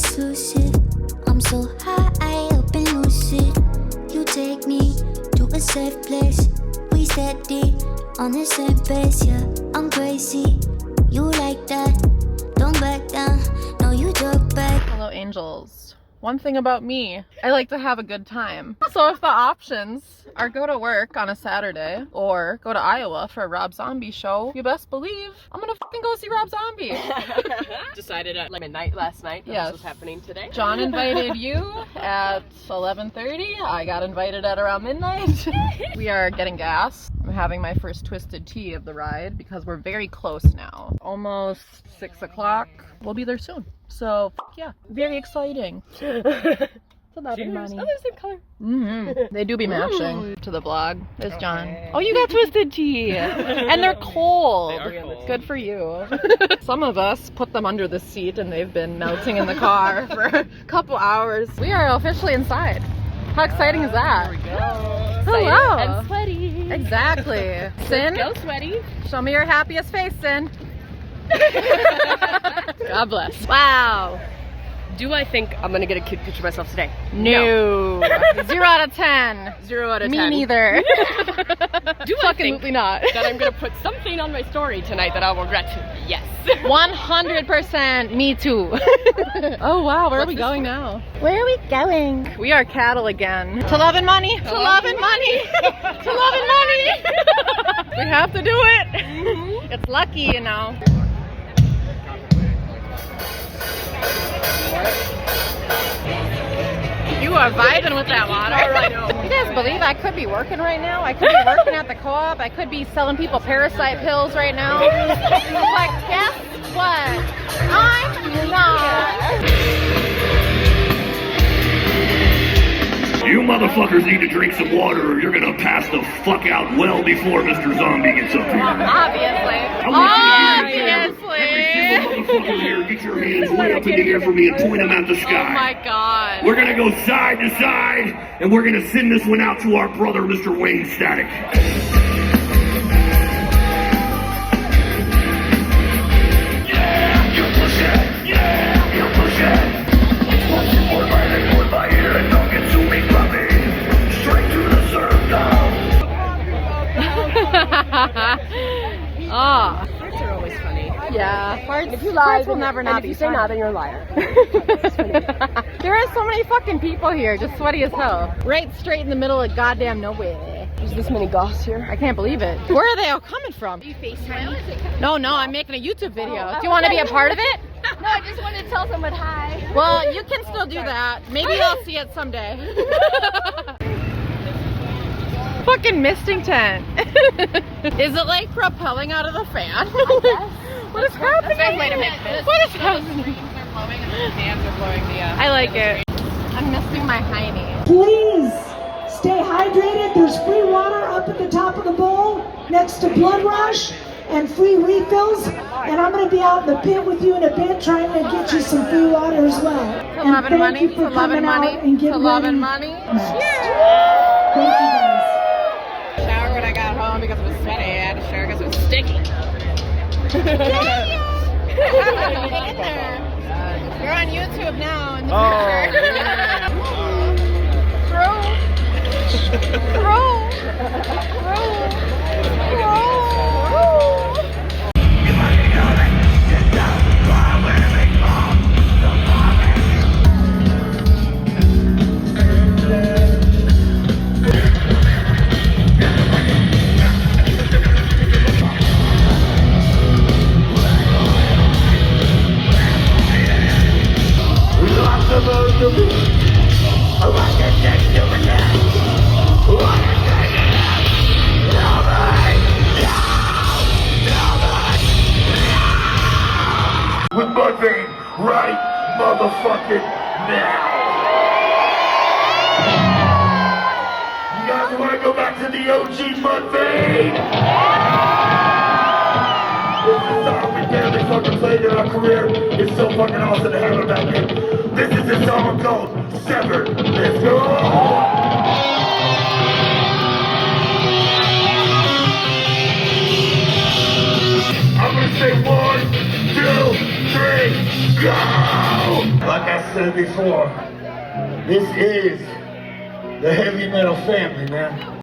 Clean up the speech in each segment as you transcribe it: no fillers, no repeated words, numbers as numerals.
sushi. I'm so high, up and lucid. You take me to a safe place. We steady on the same pace, yeah. I'm crazy, you like that. Don't back down, no you joke back. Hello angels. One thing about me, I like to have a good time. So if the options are go to work on a Saturday or go to Iowa for a Rob Zombie show, you best believe I'm gonna fucking go see Rob Zombie. Decided at like midnight last night that this was happening today. John invited you at 11:30. I got invited at around midnight. We are getting gas. I'm having my first twisted tea of the ride because we're very close now. Almost 6 o'clock. We'll be there soon. So yeah, very exciting. It's a lot of money. Oh, they're the same color. They do be matching to the vlog. There's John. Oh, you got twisted tea. And they're cold. They are cold. Good for you. Some of us put them under the seat and they've been melting in the car for a couple hours. We are officially inside. How exciting is that? Here we go. Hello. And sweaty. Exactly. Sin, Go sweaty. show me your happiest face, Sin. God bless. Wow. Do I think I'm gonna get a cute picture of myself today? No. 0 out of 10. 0 out of 10. Me neither. Do I think Absolutely not. that I'm gonna put something on my story tonight that I'll regret? Yes. 100% me too. Oh wow, where are we going now? Where are we going? We are cattle again. To love and money. To love and money. To love and money. We have to do it. It's lucky, you know. You are vibing with that water. You guys believe I could be working right now? I could be working at the co-op. I could be selling people parasite pills right now. But guess what? I'm not. You motherfuckers need to drink some water or you're gonna pass the fuck out well before Mr. Zombie gets up here. Obviously. I want you to get every single motherfucker here, get your hands way up in the air for me and point them at the sky. Oh my god. We're gonna go side to side, and we're gonna send this one out to our brother, Mr. Wayne Static. Yeah, you push it. Yeah, you push it. Once you hold my ear and don't get too big, puppy. Straight to the surf down. Oh. Farts are always funny. Yeah, farts, If you lie, farts will never not if be you say funny. no, then you're a liar. There are so many fucking people here, just sweaty as hell. Right straight in the middle of goddamn nowhere. There's this many goths here. I can't believe it. Where are they all coming from? You FaceTime? No, I'm making a YouTube video. Do you want to be a part of it? No, I just wanted to tell someone hi. Well, you can still do that. Maybe I'll see it someday. Fucking misting tent. Is it like propelling out of the fan? What is happening? Wait a minute. What is happening? I like it. I'm misting my hiney. Please stay hydrated. There's free water up at the top of the bowl next to Blood Rush and free refills. And I'm going to be out in the pit with you in a bit trying to get you some free water as well. To love and money. Thank you for To love and coming money. out and To getting love ready. and money. Thank you guys. Shower when I got home because it was sweaty. I had to shower because it was sticky. Get in there. You're on YouTube now in the future. Throw. With Mudvayne right motherfucking now. You guys want to go back to the OG Mudvayne? This is a song we barely fucking played in our career. It's so fucking awesome to have it back in. This is a song called Severed. Let's go! I'm gonna say 1, 2, 3, go! Like I said before, this is the heavy metal family, man.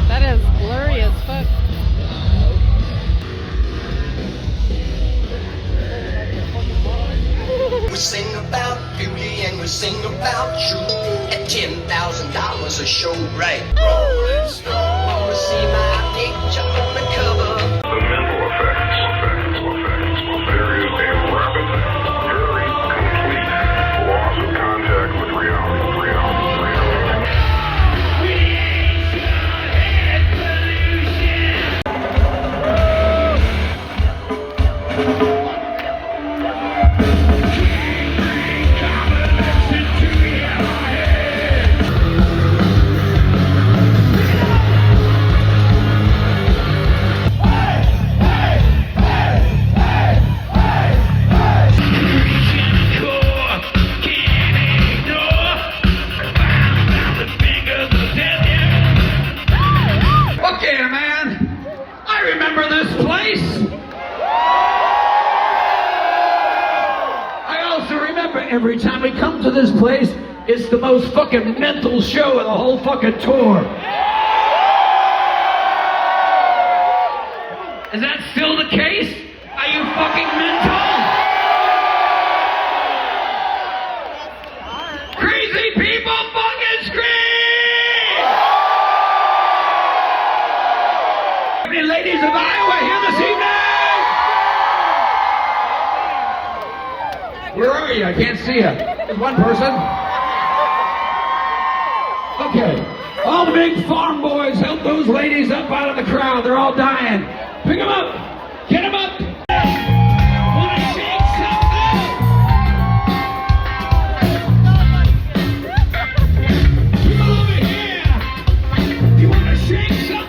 That is blurry as fuck. We sing about beauty and we sing about truth at $10,000 a show, right? Rolling Stone, wanna see my picture on the cover. The mental effects. There is a rapid, very complete loss of contact with reality. Okay, man. I remember this place. I also remember every time we come to this place, it's the most fucking mental show of the whole fucking tour. Is that still the case? Are you fucking mental? Crazy people fucking scream! Any ladies of Iowa here this evening? Where are you? I can't see you. There's one person. Okay. All the big farm boys, help those ladies up out of the crowd. They're all dying. Pick them up. Get them up. Wanna shake something? People over here. You wanna shake something?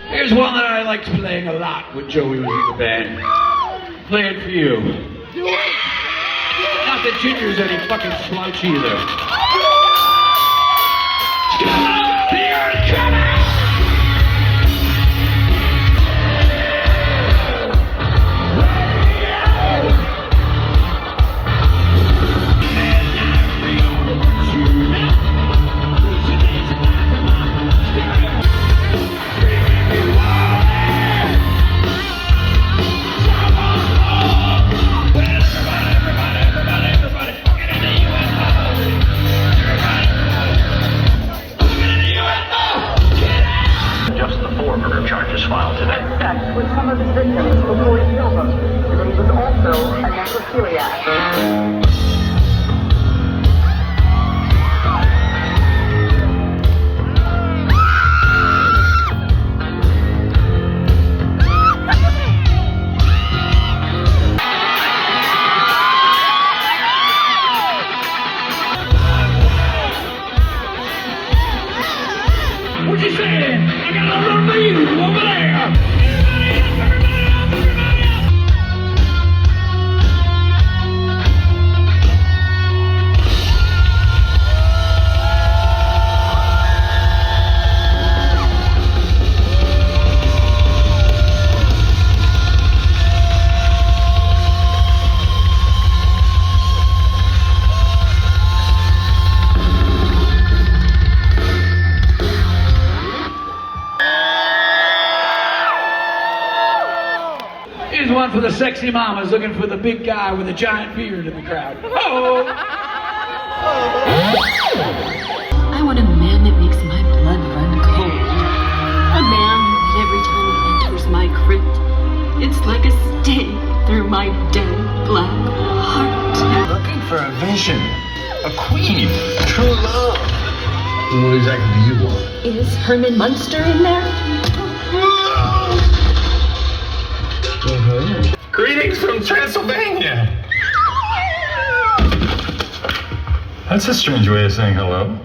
Here's one that I liked playing a lot when Joey was in the band. Play it for you. Not that Ginger's any fucking slouch either. Come on, the earth, come on! Everybody, one for the sexy mamas looking for the big guy with a giant beard in the crowd. Oh! I want a man that makes my blood run cold. A man that every time he enters my crypt, it's like a stake through my dead black heart. Looking for a vision, a queen, true love. What exactly do you want? Is Herman Munster in there? Greetings from Transylvania. That's a strange way of saying hello.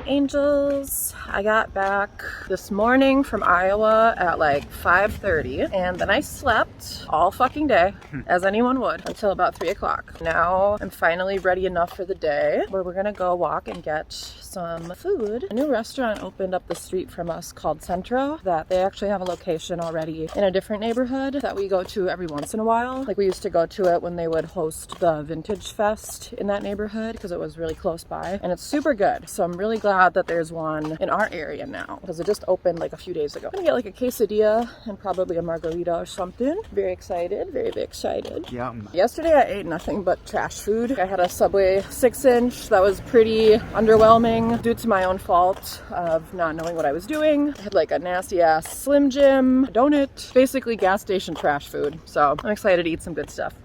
Angels. I got back this morning from Iowa at like 5:30 and then I slept all fucking day, as anyone would, until about 3 o'clock. Now I'm finally ready enough for the day where we're gonna go walk and get some food. A new restaurant opened up the street from us called Centro that they actually have a location already in a different neighborhood that we go to every once in a while. Like we used to go to it when they would host the Vintage Fest in that neighborhood because it was really close by and it's super good. So I'm really glad that there's one in our area now because it just opened like a few days ago. I'm gonna get like a quesadilla and probably a margarita or something. Very excited, very excited. Yum. Yesterday I ate nothing but trash food. I had a Subway 6-inch that was pretty underwhelming due to my own fault of not knowing what I was doing. I had like a nasty ass Slim Jim, a donut, basically gas station trash food. So I'm excited to eat some good stuff.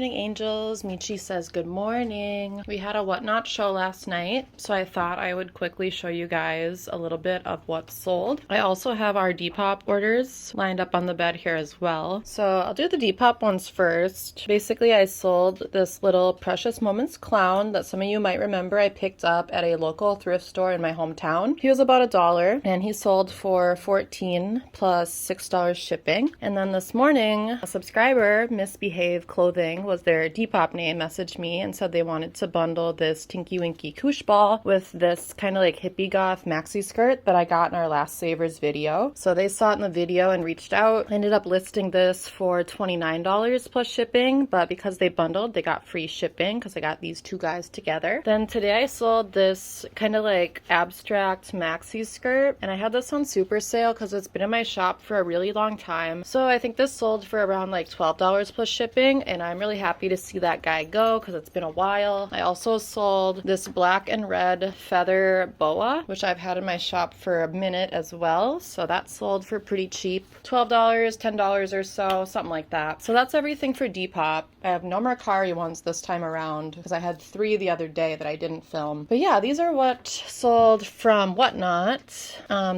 Angels. Michi says good morning. We had a Whatnot show last night, so I thought I would quickly show you guys a little bit of what's sold. I also have our Depop orders lined up on the bed here as well. So I'll do the Depop ones first. Basically, I sold this little Precious Moments clown that some of you might remember I picked up at a local thrift store in my hometown. He was about $1 and he sold for $14 plus $6 shipping. And then this morning, a subscriber, Misbehave Clothing was their Depop name, messaged me and said they wanted to bundle this Tinky Winky Koosh ball with this kind of like hippie goth maxi skirt that I got in our last Savers video. So they saw it in the video and reached out. I ended up listing this for $29 plus shipping, but because they bundled, they got free shipping because I got these two guys together. Then today I sold this kind of like abstract maxi skirt and I had this on super sale because it's been in my shop for a really long time. So I think this sold for around like $12 plus shipping and I'm I'm really happy to see that guy go because it's been a while. I also sold this black and red feather boa, which I've had in my shop for a minute as well. So that sold for pretty cheap. $12, $10 or so, something like that. So that's everything for Depop. I have no Mercari ones this time around because I had 3 the other day that I didn't film. But yeah, these are what sold from Whatnot.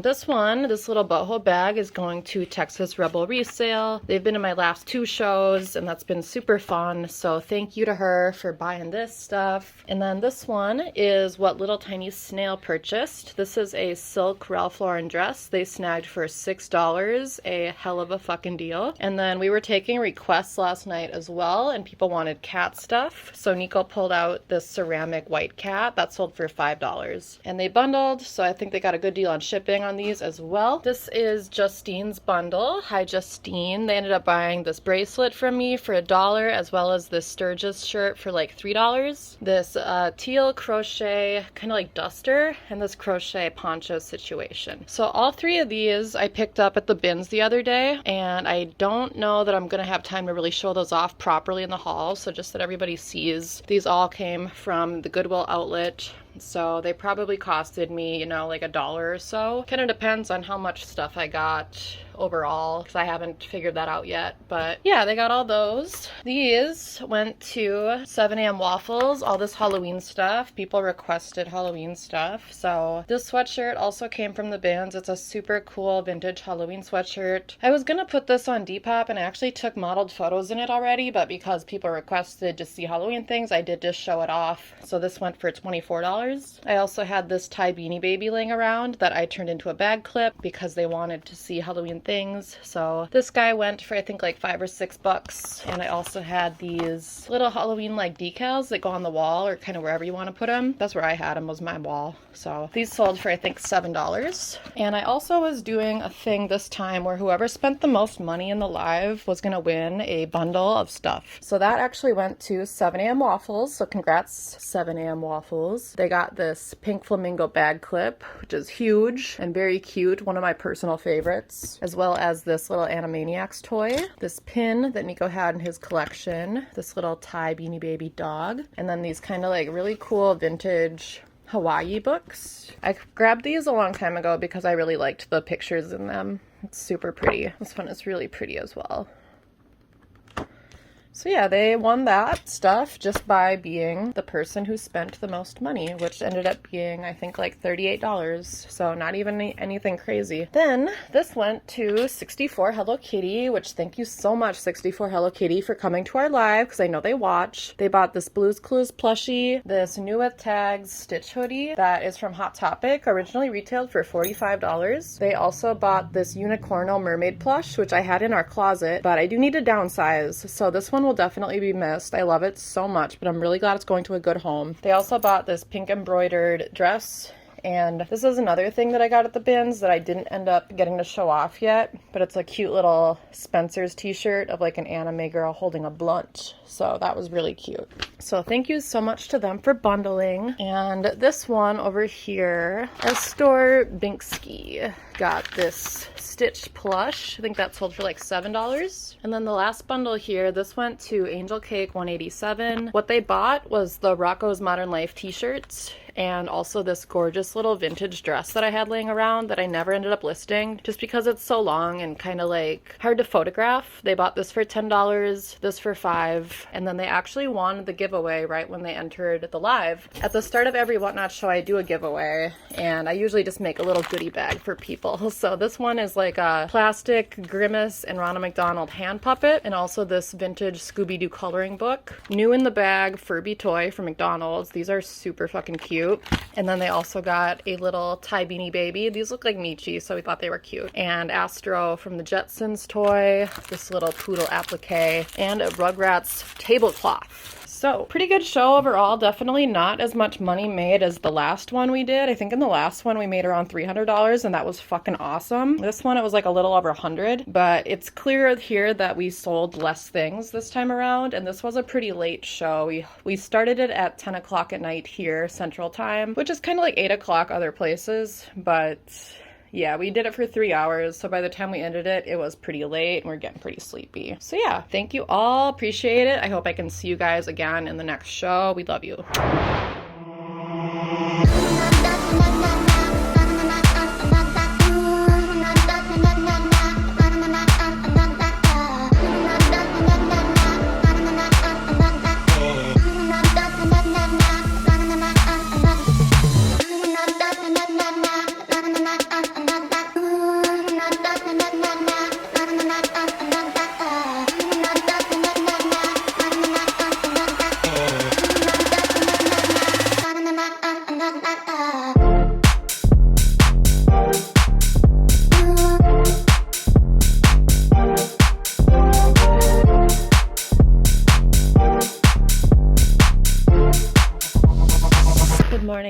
This little boho bag is going to Texas Rebel Resale. They've been in my last 2 shows and that's been super fun. So thank you to her for buying this stuff. And then this one is what Little Tiny Snail purchased. This is a silk Ralph Lauren dress they snagged for $6. A hell of a fucking deal. And then we were taking requests last night as well and people wanted cat stuff. So Niko pulled out this ceramic white cat that sold for $5. And they bundled, so I think they got a good deal on shipping on these as well. This is Justine's bundle. Hi Justine. They ended up buying this bracelet from me for $1 as well as this Sturgis shirt for like $3. This teal crochet kind of like duster and this crochet poncho situation. So all 3 of these I picked up at the bins the other day and I don't know that I'm gonna have time to really show those off properly in the haul, so just that everybody sees, these all came from the Goodwill outlet. So they probably costed me, you know, like $1 or so. Kind of depends on how much stuff I got overall because I haven't figured that out yet. But yeah, they got all those. These went to 7 a.m. Waffles, all this Halloween stuff. People requested Halloween stuff. So this sweatshirt also came from the bins. It's a super cool vintage Halloween sweatshirt. I was gonna put this on Depop and I actually took modeled photos in it already, but because people requested to see Halloween things, I did just show it off. So this went for $24. I also had this tie Beanie Baby laying around that I turned into a bag clip because they wanted to see Halloween things. So this guy went for I think like $5 or $6. And I also had these little Halloween like decals that go on the wall or kind of wherever you want to put them. That's where I had them, was my wall. So these sold for I think $7. And I also was doing a thing this time where whoever spent the most money in the live was gonna win a bundle of stuff. So that actually went to 7 a.m. Waffles. So congrats 7 a.m. Waffles. They got this pink flamingo bag clip, which is huge and very cute, one of my personal favorites, as well as this little Animaniacs toy, this pin that Niko had in his collection, this little tie Beanie Baby dog, and then these kind of like really cool vintage Hawaii books. I grabbed these a long time ago because I really liked the pictures in them. It's super pretty. This one is really pretty as well. So yeah, they won that stuff just by being the person who spent the most money, which ended up being, I think, like $38. So not even anything crazy. Then this went to 64 Hello Kitty, which thank you so much, 64 Hello Kitty, for coming to our live because I know they watch. They bought this Blue's Clues plushie, this New With Tags stitch hoodie that is from Hot Topic, originally retailed for $45. They also bought this Unicorno mermaid plush, which I had in our closet, but I do need to downsize. So this one will definitely be missed. I love it so much, but I'm really glad it's going to a good home. They also bought this pink embroidered dress, and this is another thing that I got at the bins that I didn't end up getting to show off yet, but it's a cute little Spencer's t-shirt of like an anime girl holding a blunt. So that was really cute. So thank you so much to them for bundling. And this one over here, Estor Binksky got this stitched plush. I think that sold for like $7. And then the last bundle here, this went to Angel Cake 187. What they bought was the Rocco's Modern Life t-shirts and also this gorgeous little vintage dress that I had laying around that I never ended up listing just because it's so long and kind of like hard to photograph. They bought this for $10, this for $5, and then they actually won the giveaway right when they entered the live. At the start of every Whatnot show, I do a giveaway, and I usually just make a little goodie bag for people. So this one is like a plastic Grimace and Ronald McDonald hand puppet, and also this vintage Scooby-Doo coloring book. New in the bag Furby toy from McDonald's. These are super fucking cute. And then they also got a little tie Beanie Baby. These look like Michi, so we thought they were cute. And Astro from the Jetsons toy, this little poodle applique, and a Rugrats tablecloth. So pretty good show overall. Definitely not as much money made as the last one we did. I think in the last one we made around $300, and that was fucking awesome. This one it was like a little over 100, but it's clear here that we sold less things this time around, and this was a pretty late show. We started it at 10 o'clock at night here Central Time, which is kind of like 8 o'clock other places, but Yeah, we did it for 3 hours, so by the time we ended it, it was pretty late and we're getting pretty sleepy. So yeah, thank you all, appreciate it. I hope I can see you guys again in the next show. We love you.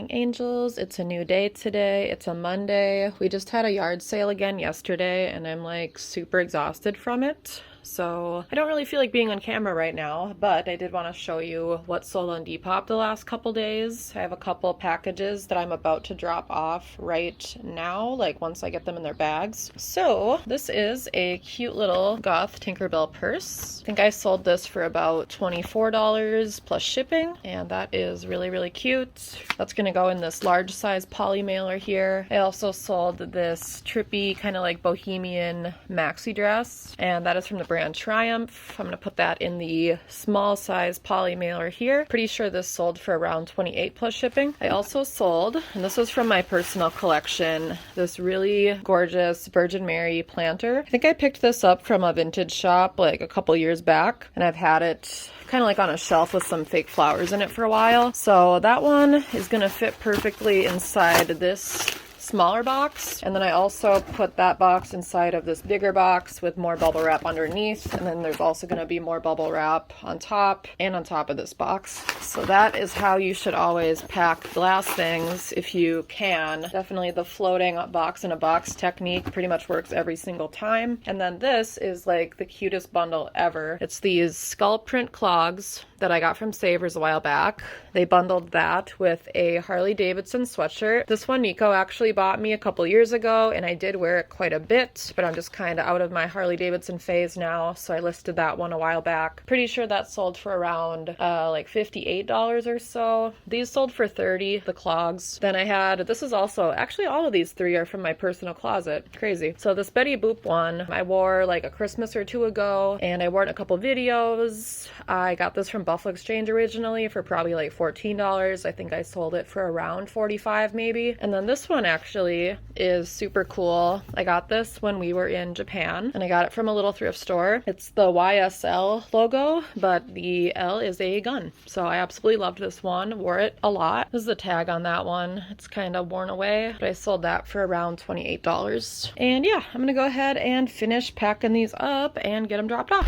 Angels, it's a new day today. It's a Monday. We just had a yard sale again yesterday and I'm like super exhausted from it. So I don't really feel like being on camera right now, but I did want to show you what sold on Depop the last couple days. I have a couple packages that I'm about to drop off right now, like once I get them in their bags. So this is a cute little goth Tinkerbell purse. I think I sold this for about $24 plus shipping, and that is really, really cute. That's gonna go in this large size poly mailer here. I also sold this trippy kind of like bohemian maxi dress, and that is from the brand Triumph. I'm gonna put that in the small size poly mailer here. Pretty sure this sold for around $28 plus shipping. I also sold, and this was from my personal collection, this really gorgeous Virgin Mary planter. I think I picked this up from a vintage shop like a couple years back, and I've had it kind of like on a shelf with some fake flowers in it for a while. So that one is gonna fit perfectly inside this smaller box, and then I also put that box inside of this bigger box with more bubble wrap underneath, and then there's also going to be more bubble wrap on top and on top of this box. So that is how you should always pack glass things if you can. Definitely the floating box in a box technique pretty much works every single time. And then this is like the cutest bundle ever. It's these skull print clogs that I got from Savers a while back. They bundled that with a Harley Davidson sweatshirt. This one Niko actually bought me a couple years ago, and I did wear it quite a bit, but I'm just kind of out of my Harley Davidson phase now, so I listed that one a while back. Pretty sure that sold for around like $58 or so. These sold for $30, the clogs. Then I had, this is also, actually all of these three are from my personal closet. Crazy. So this Betty Boop one, I wore like a Christmas or two ago, and I wore it in a couple videos. I got this from Buffalo Exchange originally for probably like $14. I think I sold it for around $45 maybe. And then this one actually is super cool. I got this when we were in Japan, and I got it from a little thrift store. It's the YSL logo, but the L is a gun. So I absolutely loved this one. Wore it a lot. This is the tag on that one. It's kind of worn away, but I sold that for around $28. And yeah, I'm gonna go ahead and finish packing these up and get them dropped off.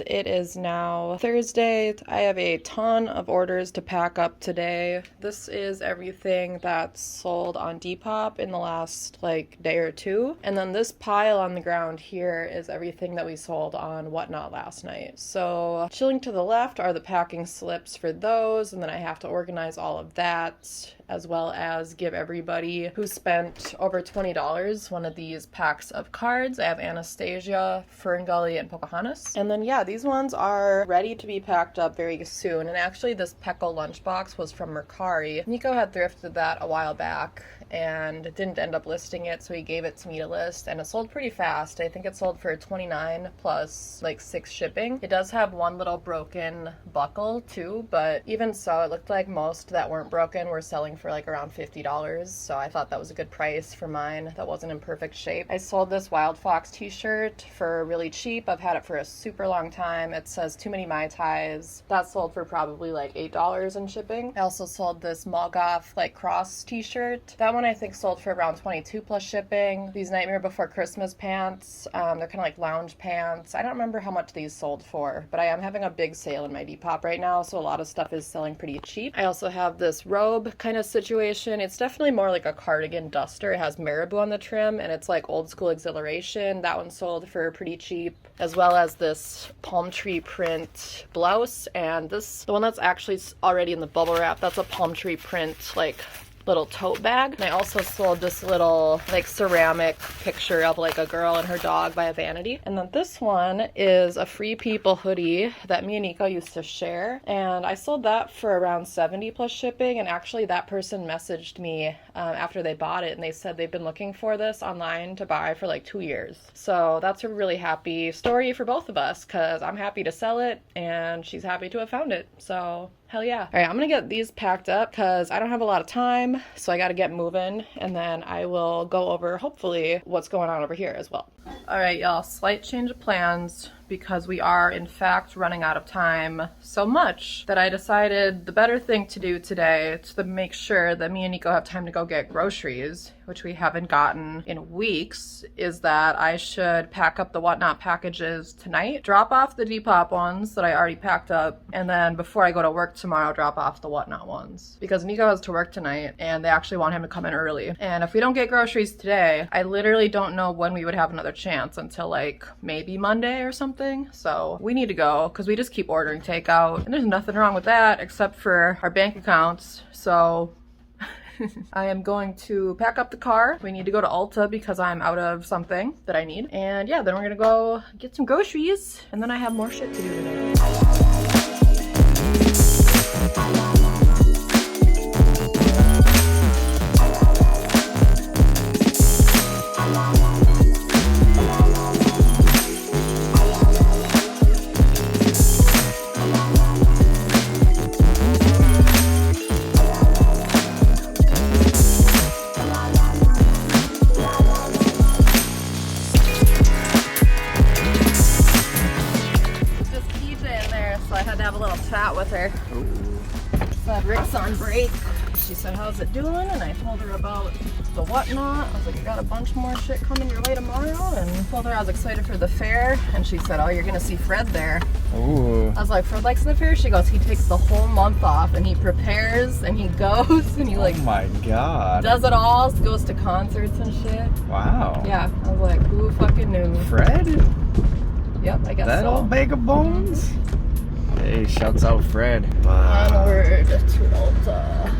It is now Thursday. I have a ton of orders to pack up today. This is everything that's sold on Depop in the last like day or two. And then this pile on the ground here is everything that we sold on Whatnot last night. So chilling to the left are the packing slips for those, and then I have to organize all of that, as well as give everybody who spent over $20 one of these packs of cards. I have Anastasia, Ferngully, and Pocahontas. And then yeah, these ones are ready to be packed up very soon. And actually this Pecco lunchbox was from Mercari. Niko had thrifted that a while back and didn't end up listing it, so he gave it to me to list, and it sold pretty fast. I think it sold for $29 plus like 6 shipping. It does have one little broken buckle too, but even so, it looked like most that weren't broken were selling for like around $50, so I thought that was a good price for mine that wasn't in perfect shape. I sold this Wild Fox t-shirt for really cheap. I've had it for a super long time. it says too many Mai Tais. That sold for probably like $8 in shipping. I also sold this Molgoth like cross t-shirt. That one I think sold for around $22 plus shipping. These Nightmare Before Christmas pants, they're kind of like lounge pants. I don't remember how much these sold for, but I am having a big sale in my Depop right now, so a lot of stuff is selling pretty cheap. I also have this robe kind of situation. It's definitely more like a cardigan duster. It has marabou on the trim, and it's like old school exhilaration. That one sold for pretty cheap, as well as this palm tree print blouse, and this, the one that's actually already in the bubble wrap, that's a palm tree print like little tote bag. And I also sold this little like ceramic picture of like a girl and her dog by a vanity. And then this one is a Free People hoodie that me and Niko used to share, and I sold that for around $70 plus shipping. And actually that person messaged me after they bought it, and they said they've been looking for this online to buy for like 2 years. So that's a really happy story for both of us, because I'm happy to sell it and she's happy to have found it. So hell yeah. All right, I'm gonna get these packed up because I don't have a lot of time, so I gotta get moving, and then I will go over hopefully what's going on over here as well. All right, y'all, slight change of plans because we are in fact running out of time, so much that I decided the better thing to do today to make sure that me and Niko have time to go get groceries, which we haven't gotten in weeks, is that I should pack up the Whatnot packages tonight, drop off the Depop ones that I already packed up, and then before I go to work tomorrow, drop off the Whatnot ones. Because Niko has to work tonight and they actually want him to come in early. And if we don't get groceries today, I literally don't know when we would have another chance until like maybe Monday or something. So we need to go because we just keep ordering takeout, and there's nothing wrong with that except for our bank accounts. So I am going to pack up the car. We need to go to Ulta because I'm out of something that I need. And yeah, then we're gonna go get some groceries, and then I have more shit to do today. With her. Said Rick's on break. She said, how's it doing? And I told her about the Whatnot. I was like, I got a bunch more shit coming your way tomorrow, and told her I was excited for the fair, and she said, oh, you're gonna see Fred there. Ooh. I was like, Fred likes the fair? She goes, he takes the whole month off and he prepares and he goes and he like, oh my god, does it all, goes to concerts and shit. Wow. Yeah, I was like, who fucking knew? Fred? Yep, I guess that so. old bag of bones? Hey, shouts out Fred. Onward to Ulta.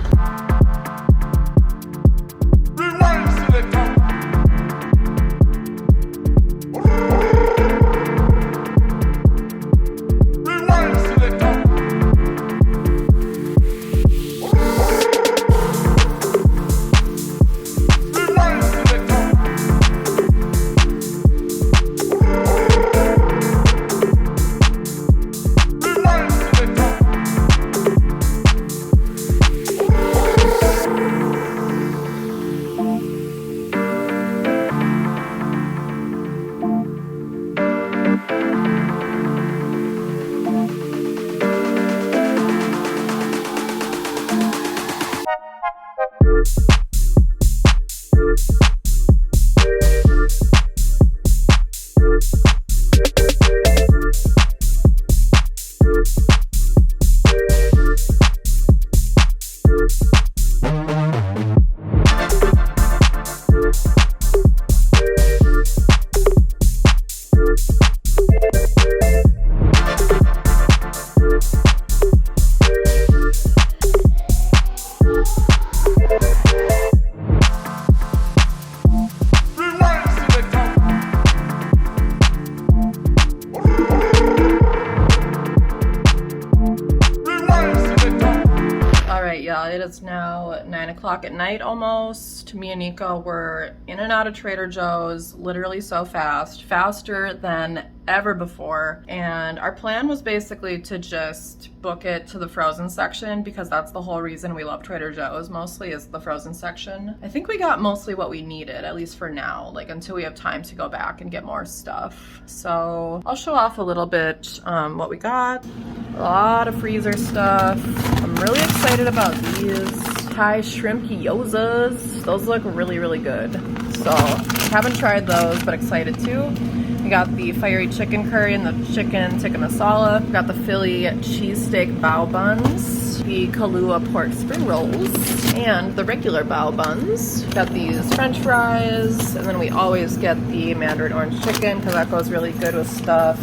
It's now 9 o'clock at night almost. Me and Niko were in and out of Trader Joe's literally so fast, faster than ever before. And our plan was basically to just book it to the frozen section because that's the whole reason we love Trader Joe's mostly, is the frozen section. I think we got mostly what we needed, at least for now, like until we have time to go back and get more stuff. So I'll show off a little bit what we got. A lot of freezer stuff. I'm really excited about these Thai shrimp gyozas. Those look really, really good. So haven't tried those, but excited to. We got the fiery chicken curry and the chicken tikka masala. We got the Philly cheesesteak bao buns, the Kahlua pork spring rolls, and the regular bao buns. Got these french fries, and then we always get the mandarin orange chicken because that goes really good with stuff.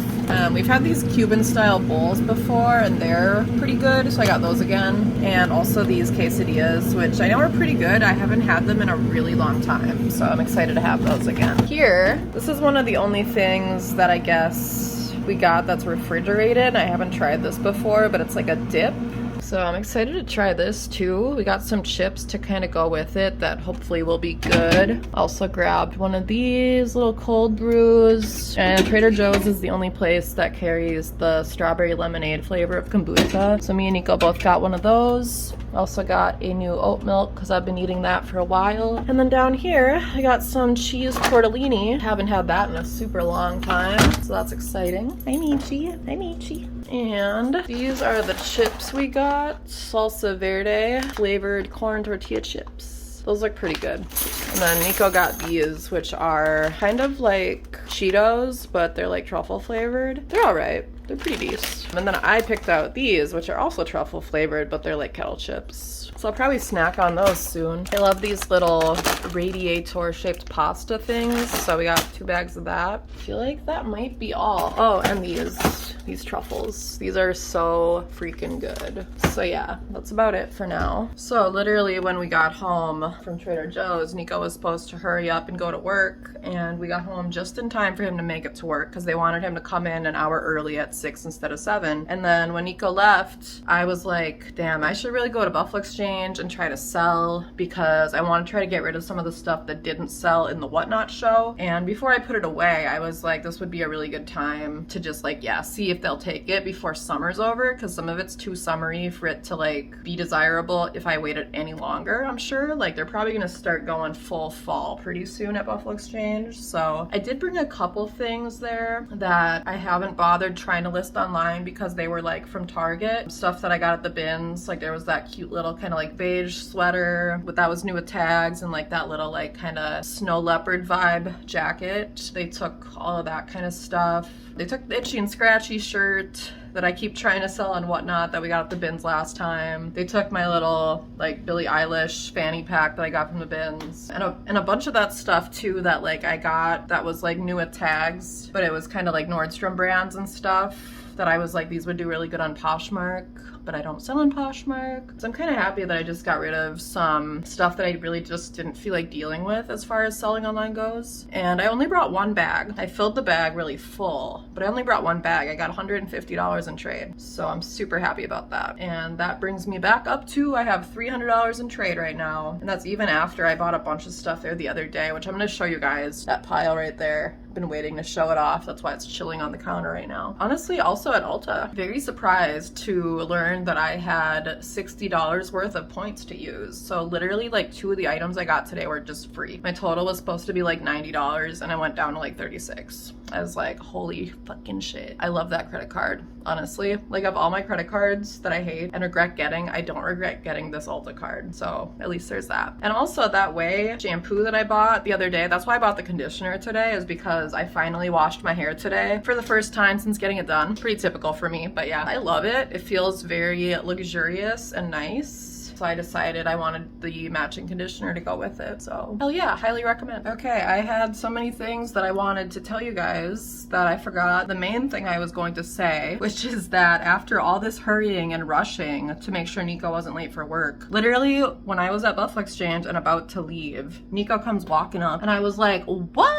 We've had these Cuban style bowls before and they're pretty good, so I got those again. And also these quesadillas, which I know are pretty good. I haven't had them in a really long time, so I'm excited to have those again. Here, this is one of the only things that I guess we got that's refrigerated. I haven't tried this before, but it's like a dip. So I'm excited to try this too. We got some chips to kind of go with it that hopefully will be good. Also grabbed one of these little cold brews. And Trader Joe's is the only place that carries the strawberry lemonade flavor of kombucha. So me and Niko both got one of those. Also got a new oat milk because I've been eating that for a while. And then down here, I got some cheese tortellini. Haven't had that in a super long time, so that's exciting. Hi Michi, hi Michi. And these are the chips we got. Salsa verde flavored corn tortilla chips. Those look pretty good. And then Niko got these, which are kind of like Cheetos, but they're like truffle flavored. They're all right. They're pretty decent. And then I picked out these, which are also truffle flavored, but they're like kettle chips. So I'll probably snack on those soon. I love these little radiator shaped pasta things. So we got 2 bags of that. I feel like that might be all. Oh, and these truffles. These are so freaking good. So yeah, that's about it for now. So literally when we got home from Trader Joe's, Niko was supposed to hurry up and go to work, and we got home just in time for him to make it to work because they wanted him to come in an hour early at 6 instead of 7. And then when Niko left, I was like, damn, I should really go to Buffalo Exchange and try to sell, because I want to try to get rid of some of the stuff that didn't sell in the Whatnot show. And before I put it away, I was like, this would be a really good time to just like, yeah, see if they'll take it before summer's over, because some of it's too summery for it to like be desirable if I waited any longer. I'm sure like they're probably gonna start going full fall pretty soon at Buffalo Exchange. So I did bring a couple things there that I haven't bothered trying to list online because they were like from Target. Stuff that I got at the bins, like there was that cute little kind of like beige sweater that was new with tags, and like that little like kind of snow leopard vibe jacket. They took all of that kind of stuff. They took the Itchy and Scratchy shirt that I keep trying to sell and Whatnot that we got at the bins last time. They took my little like Billie Eilish fanny pack that I got from the bins, and a bunch of that stuff too that like I got that was like new with tags, but it was kind of like Nordstrom brands and stuff that I was like, these would do really good on Poshmark, but I don't sell on Poshmark. So I'm kind of happy that I just got rid of some stuff that I really just didn't feel like dealing with as far as selling online goes. And I only brought 1 bag. I filled the bag really full, but I only brought 1 bag. I got $150 in trade. So I'm super happy about that. And that brings me back up to, I have $300 in trade right now. And that's even after I bought a bunch of stuff there the other day, which I'm gonna show you guys. That pile right there. Been waiting to show it off. That's why it's chilling on the counter right now. Honestly, also at Ulta, very surprised to learn that I had $60 worth of points to use. So literally like 2 of the items I got today were just free. My total was supposed to be like $90 and I went down to like 36. I was like, holy fucking shit. I love that credit card, honestly. Like of all my credit cards that I hate and regret getting, I don't regret getting this Ulta card. So at least there's that. And also that way shampoo that I bought the other day, that's why I bought the conditioner today, is because I finally washed my hair today for the first time since getting it done. Pretty typical for me, but yeah, I love it. It feels very luxurious and nice. So I decided I wanted the matching conditioner to go with it. So hell yeah, highly recommend. Okay, I had so many things that I wanted to tell you guys that I forgot the main thing I was going to say, which is that after all this hurrying and rushing to make sure Niko wasn't late for work, literally when I was at Buffalo Exchange and about to leave, Niko comes walking up and I was like, what?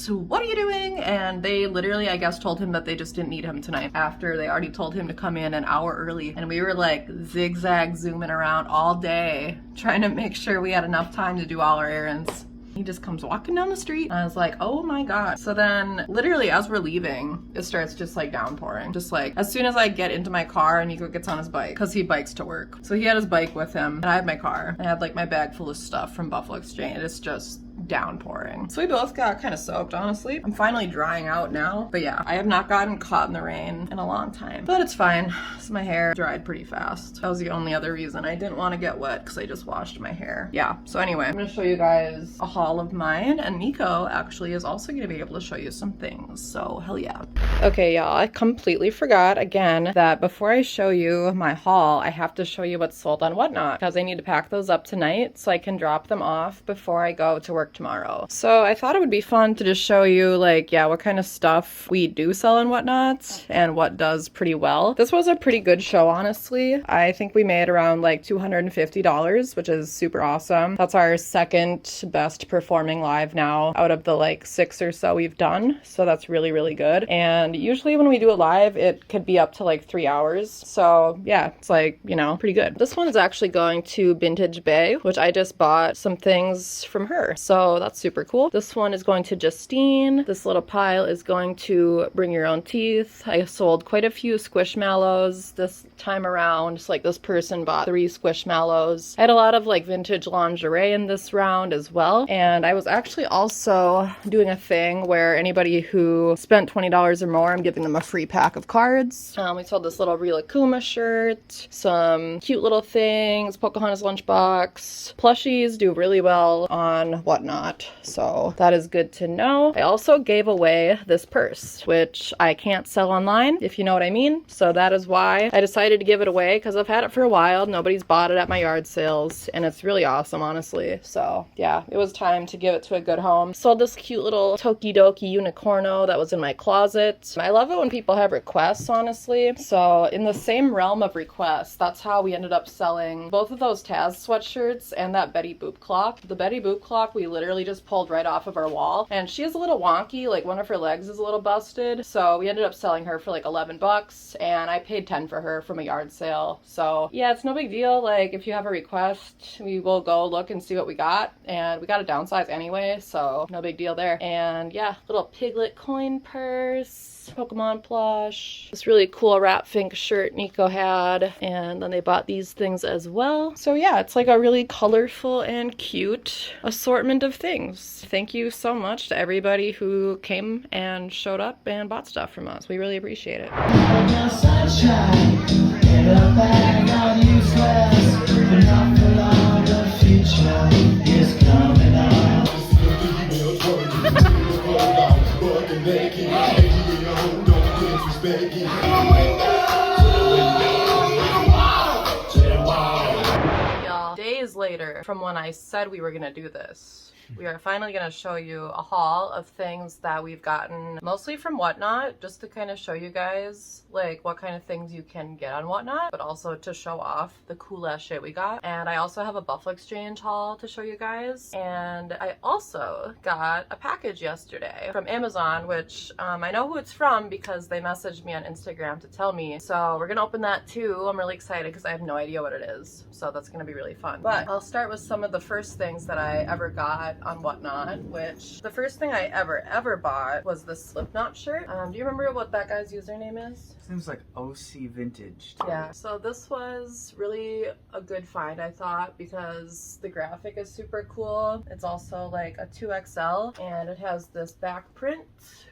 What are you doing? And they literally, I guess, told him that they just didn't need him tonight after they already told him to come in an hour early. And we were like zigzag zooming around all day trying to make sure we had enough time to do all our errands. He just comes walking down the street. And I was like, oh my God. So then literally as we're leaving, it starts just like downpouring. Just like as soon as I get into my car and Niko gets on his bike, because he bikes to work. So he had his bike with him and I had my car. I had like my bag full of stuff from Buffalo Exchange. It's just downpouring. So we both got kind of soaked, honestly. I'm finally drying out now. But yeah, I have not gotten caught in the rain in a long time. But it's fine. So my hair dried pretty fast. That was the only other reason I didn't want to get wet, because I just washed my hair. Yeah, so anyway, I'm going to show you guys a haul of mine, and Niko actually is also going to be able to show you some things. So hell yeah. Okay, y'all, I completely forgot again that before I show you my haul, I have to show you what's sold on Whatnot, because I need to pack those up tonight so I can drop them off before I go to work tomorrow. So I thought it would be fun to just show you like, yeah, what kind of stuff we do sell and whatnot and what does pretty well. This was a pretty good show, honestly. I think we made around like $250, which is super awesome. That's our second best performing live now out of the like 6 or so we've done. So that's really, really good. And usually when we do it live, it could be up to like 3 hours. So yeah, it's like, you know, pretty good. This one is actually going to Vintage Bay, which I just bought some things from her. So that's super cool. This one is going to Justine. This little pile is going to Bring Your Own Teeth. I sold quite a few Squishmallows this time around. Just like this person bought 3 Squishmallows. I had a lot of like vintage lingerie in this round as well. And I was actually also doing a thing where anybody who spent $20 or more, I'm giving them a free pack of cards. We sold this little Rila Kuma shirt, some cute little things, Pocahontas lunchbox. Plushies do really well on Whatnot. So that is good to know. I also gave away this purse, which I can't sell online, if you know what I mean. So that is why I decided to give it away, because I've had it for a while. Nobody's bought it at my yard sales, and it's really awesome, honestly. So yeah, it was time to give it to a good home. Sold this cute little Tokidoki unicorno that was in my closet. I love it when people have requests, honestly. So in the same realm of requests, that's how we ended up selling both of those Taz sweatshirts and that Betty Boop clock. The Betty Boop clock we literally just pulled right off of our wall, and she is a little wonky, like one of her legs is a little busted, so we ended up selling her for like 11 bucks, and I paid 10 for her from a yard sale. So yeah, it's no big deal. Like if you have a request, we will go look and see what we got, and we got a downsize anyway, so no big deal there. And yeah, little piglet coin purse, Pokemon plush, this really cool Rat Fink shirt Niko had, and then they bought these things as well. So yeah, it's like a really colorful and cute assortment of things. Thank you so much to everybody who came and showed up and bought stuff from us. We really appreciate it. Y'all, days later from when I said we were gonna do this, we are finally going to show you a haul of things that we've gotten mostly from Whatnot, just to kind of show you guys like what kind of things you can get on Whatnot, but also to show off the cool ass shit we got. And I also have a Buffalo Exchange haul to show you guys. And I also got a package yesterday from Amazon, which I know who it's from because they messaged me on Instagram to tell me. So we're going to open that too. I'm really excited because I have no idea what it is. So that's going to be really fun. But I'll start with some of the first things that I ever got on Whatnot, which the first thing I ever bought was the Slipknot shirt. Do you remember what that guy's username is? Seems like OC Vintage. Yeah, so this was really a good find, I thought, because the graphic is super cool. It's also like a 2XL, and it has this back print.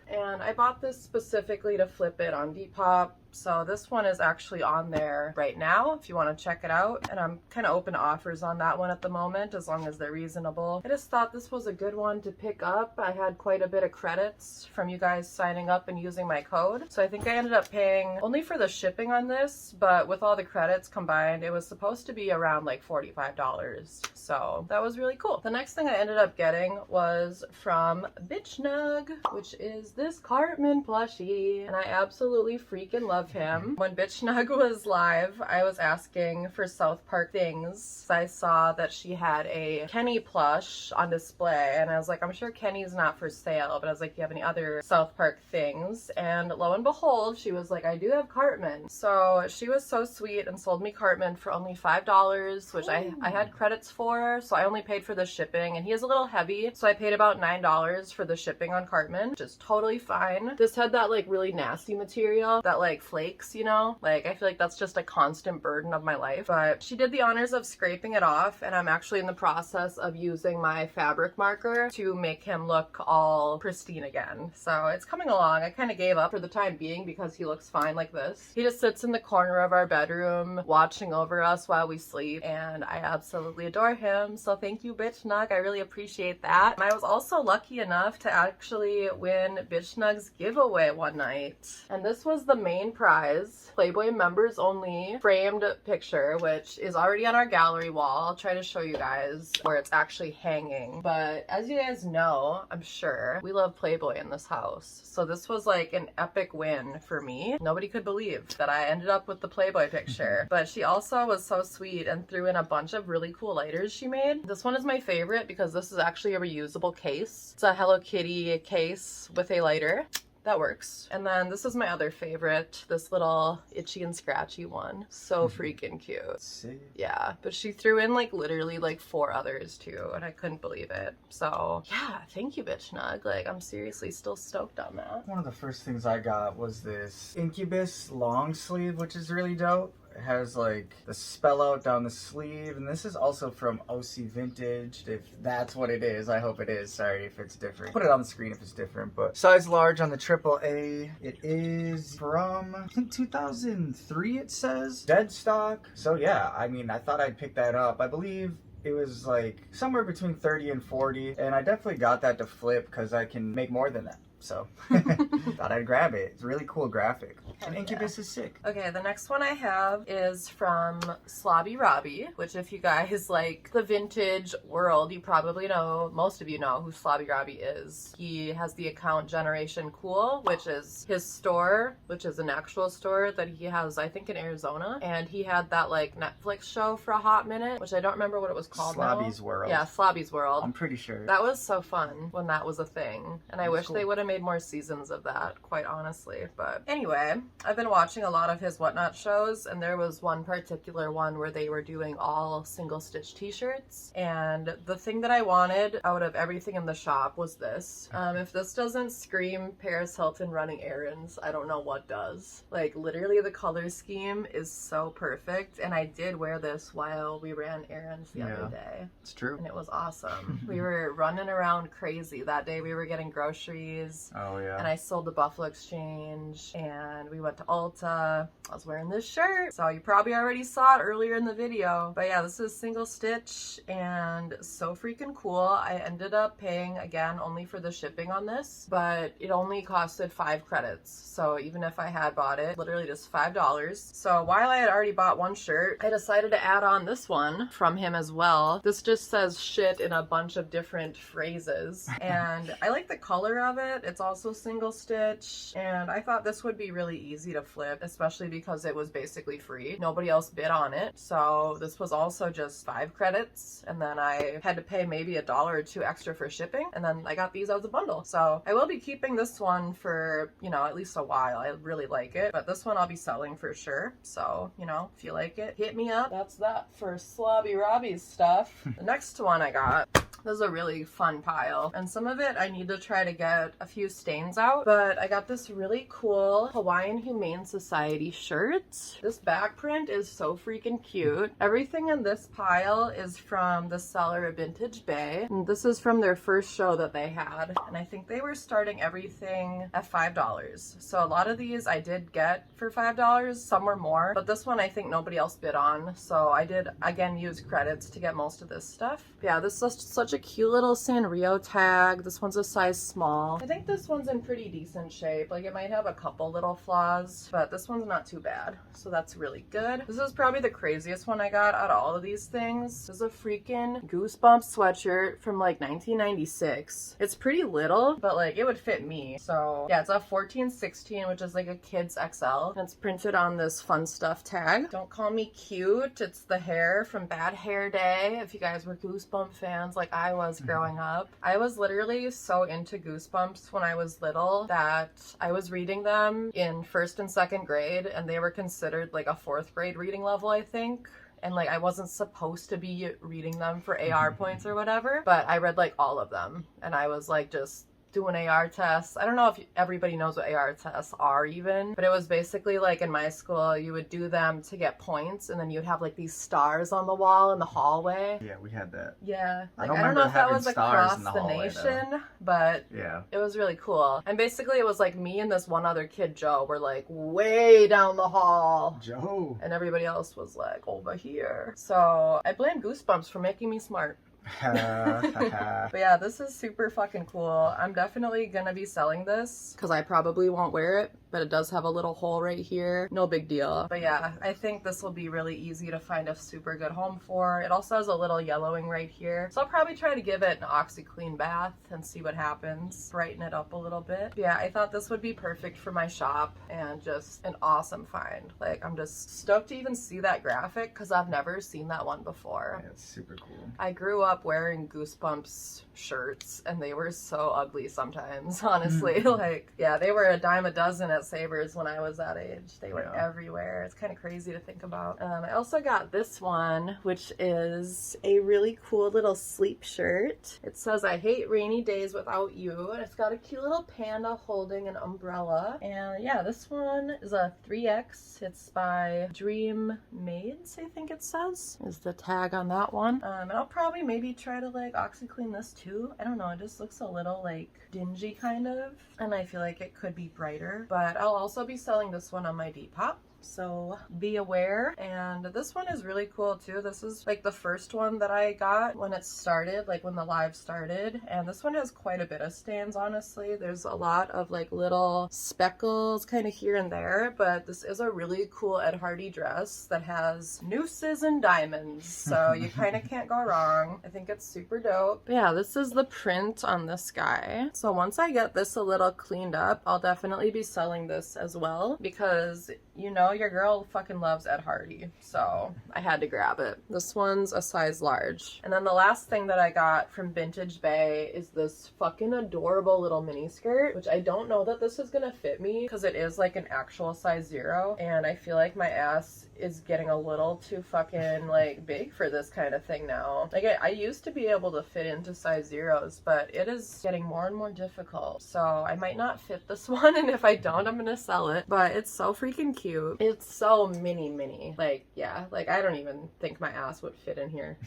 And I bought this specifically to flip it on Depop. So this one is actually on there right now if you want to check it out. And I'm kind of open to offers on that one at the moment, as long as they're reasonable. I just thought this was a good one to pick up. I had quite a bit of credits from you guys signing up and using my code. So I think I ended up paying only for the shipping on this, but with all the credits combined, it was supposed to be around like $45. So that was really cool. The next thing I ended up getting was from Bitch Nug, which is this Cartman plushie. And I absolutely freaking love love him. When Bitch Nug was live, I was asking for South Park things. I saw that she had a Kenny plush on display, and I was like, I'm sure Kenny's not for sale, but I was like, do you have any other South Park things? And lo and behold, she was like, I do have Cartman. So she was so sweet and sold me Cartman for only $5, which I had credits for, so I only paid for the shipping, and he is a little heavy, so I paid about $9 for the shipping on Cartman, which is totally fine. This had that like really nasty material that like flakes, you know? Like, I feel like that's just a constant burden of my life, but she did the honors of scraping it off, and I'm actually in the process of using my fabric marker to make him look all pristine again. So it's coming along. I kind of gave up for the time being because he looks fine like this. He just sits in the corner of our bedroom watching over us while we sleep, and I absolutely adore him. So thank you, Bitch Nug. I really appreciate that. And I was also lucky enough to actually win Bitch Nug's giveaway one night, and this was the main prize. Playboy members only framed picture, which is already on our gallery wall. I'll try to show you guys where it's actually hanging, but as you guys know, I'm sure, we love Playboy in this house. So this was like an epic win for me. Nobody could believe that I ended up with the Playboy picture, but she also was so sweet and threw in a bunch of really cool lighters she made. This one is my favorite because this is actually a reusable case. It's a Hello Kitty case with a lighter. That works. And then this is my other favorite, this little itchy and scratchy one. So freaking cute. Sick. Yeah, but she threw in like literally like 4 others too, and I couldn't believe it. So yeah, thank you, Bitch Nug. Like, I'm seriously still stoked on that. One of the first things I got was this Incubus long sleeve, which is really dope. It has like the spell out down the sleeve, and this is also from OC Vintage, if that's what it is. I hope it is. Sorry if it's different. Put it on the screen if it's different, but size large on the AAA. It is from, I think 2003 it says. Dead stock. So yeah, I mean, I thought I'd pick that up. I believe it was like somewhere between 30 and 40, and I definitely got that to flip because I can make more than that. So thought I'd grab it. It's a really cool graphic. And Incubus is sick. Okay, the next one I have is from Slobby Robbie, which if you guys like the vintage world, you probably know, most of you know who Slobby Robbie is. He has the account Generation Cool, which is his store, which is an actual store that he has, I think, in Arizona. And he had that like Netflix show for a hot minute, which I don't remember what it was called now. Slobby's World. Yeah, Slobby's World. I'm pretty sure. That was so fun when that was a thing. And I wish cool. they would have made more seasons of that, quite honestly. But anyway, I've been watching a lot of his Whatnot shows, and there was one particular one where they were doing all single stitch t-shirts, and the thing that I wanted out of everything in the shop was this. If this doesn't scream Paris Hilton running errands, I don't know what does. Like, literally the color scheme is so perfect, and I did wear this while we ran errands the other day. It's true. And it was awesome. We were running around crazy. That day we were getting groceries. Oh yeah. And I sold the Buffalo Exchange, and we went to Ulta. I was wearing this shirt, so you probably already saw it earlier in the video. But yeah, this is single stitch and so freaking cool. I ended up paying, again, only for the shipping on this, but it only costed 5 credits. So even if I had bought it, literally just $5. So while I had already bought one shirt, I decided to add on this one from him as well. This just says shit in a bunch of different phrases, and I like the color of it. It's also single stitch, and I thought this would be really easy to flip, especially because it was basically free. Nobody else bid on it, so this was also just 5 credits, and then I had to pay maybe $1 or $2 extra for shipping, and then I got these as a bundle. So I will be keeping this one for, you know, at least a while. I really like it, but this one I'll be selling for sure. So, you know, if you like it, hit me up. That's that for Slobby Robbie's stuff. The next one I got, this is a really fun pile, and some of it I need to try to get a few stains out, but I got this really cool Hawaiian Humane Society shirt. This back print is so freaking cute. Everything in this pile is from the seller at Vintage Bay, and this is from their first show that they had, and I think they were starting everything at $5. So a lot of these I did get for $5, some were more, but this one I think nobody else bid on, so I did again use credits to get most of this stuff. Yeah, this is such such a cute little Sanrio tag. This one's a size small. I think this one's in pretty decent shape. Like it might have a couple little flaws, but this one's not too bad. So that's really good. This is probably the craziest one I got out of all of these things. This is a freaking Goosebumps sweatshirt from like 1996. It's pretty little, but like it would fit me. So yeah, it's a 14-16, which is like a kid's XL. And it's printed on this Fun Stuff tag. Don't call me cute. It's the hair from Bad Hair Day. If you guys were Goosebump fans like I was growing up. I was literally so into Goosebumps when I was little that I was reading them in 1st and 2nd grade, and they were considered like a 4th grade reading level, I think. And like I wasn't supposed to be reading them for AR points or whatever, but I read like all of them, and I was like just doing AR tests. I don't know if everybody knows what AR tests are even, but it was basically like in my school, you would do them to get points, and then you'd have like these stars on the wall in the hallway. Yeah, we had that. Yeah. Like, I don't know if that was across in the the hallway, nation, though. but yeah, it was really cool. And basically it was like me and this one other kid, Joe, were like way down the hall. Joe. And everybody else was like over here. So I blame Goosebumps for making me smart. But yeah, this is super fucking cool. I'm definitely gonna be selling this because I probably won't wear it, but it does have a little hole right here. No big deal. But yeah, I think this will be really easy to find a super good home for. It also has a little yellowing right here, so I'll probably try to give it an OxiClean bath and see what happens. Brighten it up a little bit. But yeah, I thought this would be perfect for my shop and just an awesome find. Like, I'm just stoked to even see that graphic because I've never seen that one before. Yeah, it's super cool. I grew up wearing Goosebumps shirts, and they were so ugly sometimes, honestly. Like, yeah, they were a dime a dozen at Savers when I was that age. They were everywhere. It's kind of crazy to think about. I also got this one, which is a really cool little sleep shirt. It says, "I hate rainy days without you," and it's got a cute little panda holding an umbrella. And yeah, this one is a 3X. It's by Dream Maids, I think it says, is the tag on that one. And I'll probably maybe try to like OxiClean this too. I don't know, it just looks a little like dingy kind of, and I feel like it could be brighter. But I'll also be selling this one on my Depop, so be aware. And this one is really cool too. This is like the first one that I got when it started, like when the live started, and this one has quite a bit of stains, honestly. There's a lot of like little speckles kind of here and there, but this is a really cool Ed Hardy dress that has nooses and diamonds, so you kind of can't go wrong. I think it's super dope. But yeah, this is the print on this guy. So once I get this a little cleaned up, I'll definitely be selling this as well, because you know your girl fucking loves Ed Hardy, so I had to grab it. This one's a size large. And then the last thing that I got from Vintage Bay is this fucking adorable little mini skirt, which I don't know that this is gonna fit me because it is like an actual size 0, and I feel like my ass is getting a little too fucking like big for this kind of thing now. Like I used to be able to fit into size 0s, but it is getting more and more difficult, so I might not fit this one, and if I don't, I'm gonna sell it. But it's so freaking cute. It's so mini. Like, yeah, like I don't even think my ass would fit in here.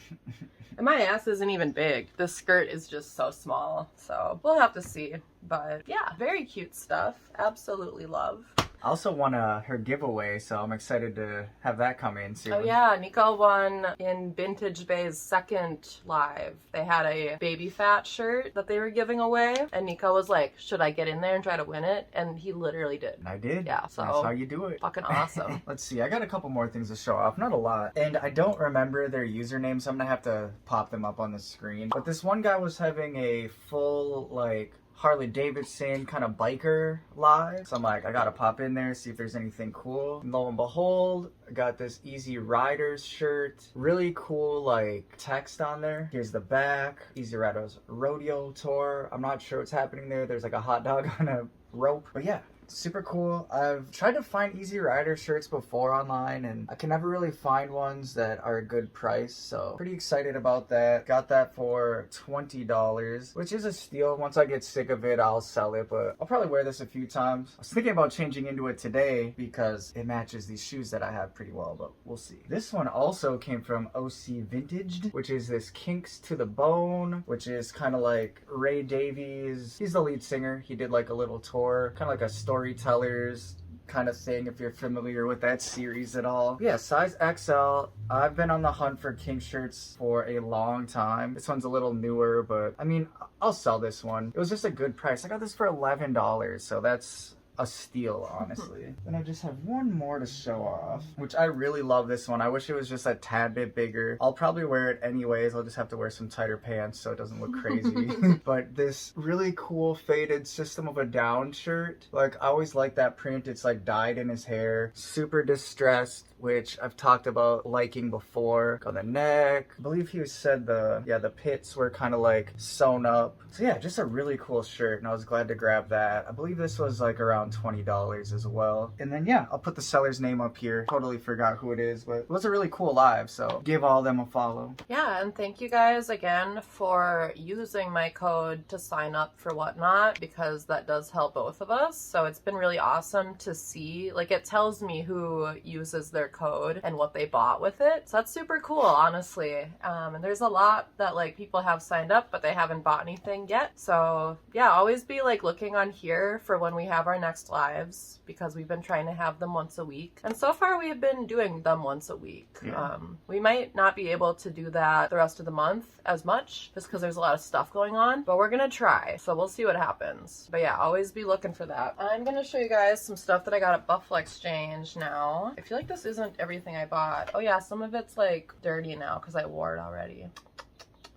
And my ass isn't even big. The skirt is just so small, so we'll have to see. But yeah, very cute stuff. Absolutely love. I also won her giveaway, so I'm excited to have that come in soon. Oh yeah, Niko won in Vintage Bay's second live. They had a baby fat shirt that they were giving away, and Niko was like, should I get in there and try to win it? And he literally did. I did. Yeah, so that's how you do it. Fucking awesome. Let's see, I got a couple more things to show off, not a lot. And I don't remember their username, so I'm gonna have to pop them up on the screen. But this one guy was having a full, like, Harley Davidson kind of biker live. So I'm like, I gotta pop in there, see if there's anything cool. And lo and behold, I got this Easy Riders shirt. Really cool like text on there. Here's the back. Easy Riders Rodeo Tour. I'm not sure what's happening there. There's like a hot dog on a rope. But yeah, super cool. I've tried to find Easy Rider shirts before online, and I can never really find ones that are a good price, so pretty excited about that. Got that for $20, which is a steal. Once I get sick of it, I'll sell it, but I'll probably wear this a few times. I was thinking about changing into it today because it matches these shoes that I have pretty well, but we'll see. This one also came from OC Vintaged, which is this Kinks to the Bone, which is kind of like Ray Davies. He's the lead singer. He did like a little tour, kind of like a Storytellers kind of thing, if you're familiar with that series at all. Yeah, size XL. I've been on the hunt for kink shirts for a long time. This one's a little newer, but I mean, I'll sell this one. It was just a good price. I got this for $11, so that's a steal, honestly. Then I just have one more to show off, which I really love this one. I wish it was just a tad bit bigger. I'll probably wear it anyways. I'll just have to wear some tighter pants so it doesn't look crazy. But this really cool faded System of a Down shirt. Like, I always like that print. It's like dyed in his hair. Super distressed, which I've talked about liking before. On the neck, I believe he said the pits were kind of like sewn up. So yeah, just a really cool shirt, and I was glad to grab that. I believe this was like around $20 as well. And then yeah, I'll put the seller's name up here. Totally forgot who it is, but it was a really cool live, so give all of them a follow. Yeah, and thank you guys again for using my code to sign up for Whatnot, because that does help both of us. So it's been really awesome to see, like, it tells me who uses their code and what they bought with it. So that's super cool, honestly. And there's a lot that like people have signed up, but they haven't bought anything yet. So yeah, always be like looking on here for when we have our next lives, because we've been trying to have them once a week. And so far we have been doing them once a week. Yeah. We might not be able to do that the rest of the month as much, just because there's a lot of stuff going on, but we're gonna try. So we'll see what happens. But yeah, always be looking for that. I'm gonna show you guys some stuff that I got at Buffalo Exchange now. I feel like this isn't everything I bought. Oh yeah, some of it's like dirty now because I wore it already.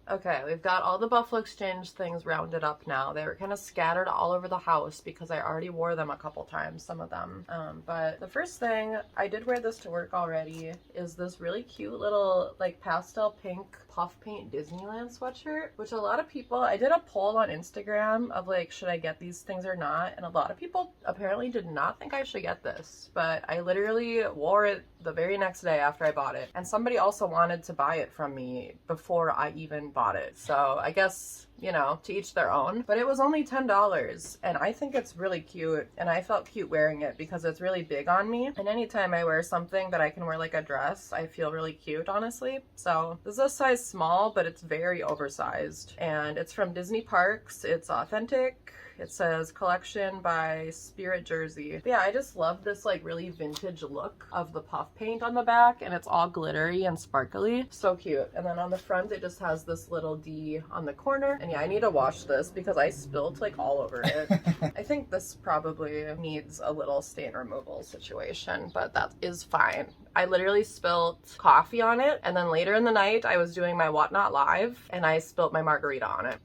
Okay, we've got all the Buffalo Exchange things rounded up now. They were kind of scattered all over the house because I already wore them a couple times, some of them. But the first thing, I did wear this to work already, is this really cute little like pastel pink puff paint Disneyland sweatshirt, which a lot of people, I did a poll on Instagram of like, should I get these things or not? And a lot of people apparently did not think I should get this, but I literally wore it the very next day after I bought it. And somebody also wanted to buy it from me before I even bought it. So I guess, you know, to each their own, but it was only $10 and I think it's really cute, and I felt cute wearing it because it's really big on me, and anytime I wear something that I can wear like a dress, I feel really cute, honestly. So this is a size small, but it's very oversized, and it's from Disney Parks. It's authentic. It says collection by Spirit Jersey. But yeah, I just love this like really vintage look of the puff paint on the back, and it's all glittery and sparkly. So cute. And then on the front, it just has this little D on the corner. And yeah, I need to wash this because I spilled like all over it. I think this probably needs a little stain removal situation, but that is fine. I literally spilled coffee on it, and then later in the night, I was doing my Whatnot live, and I spilled my margarita on it.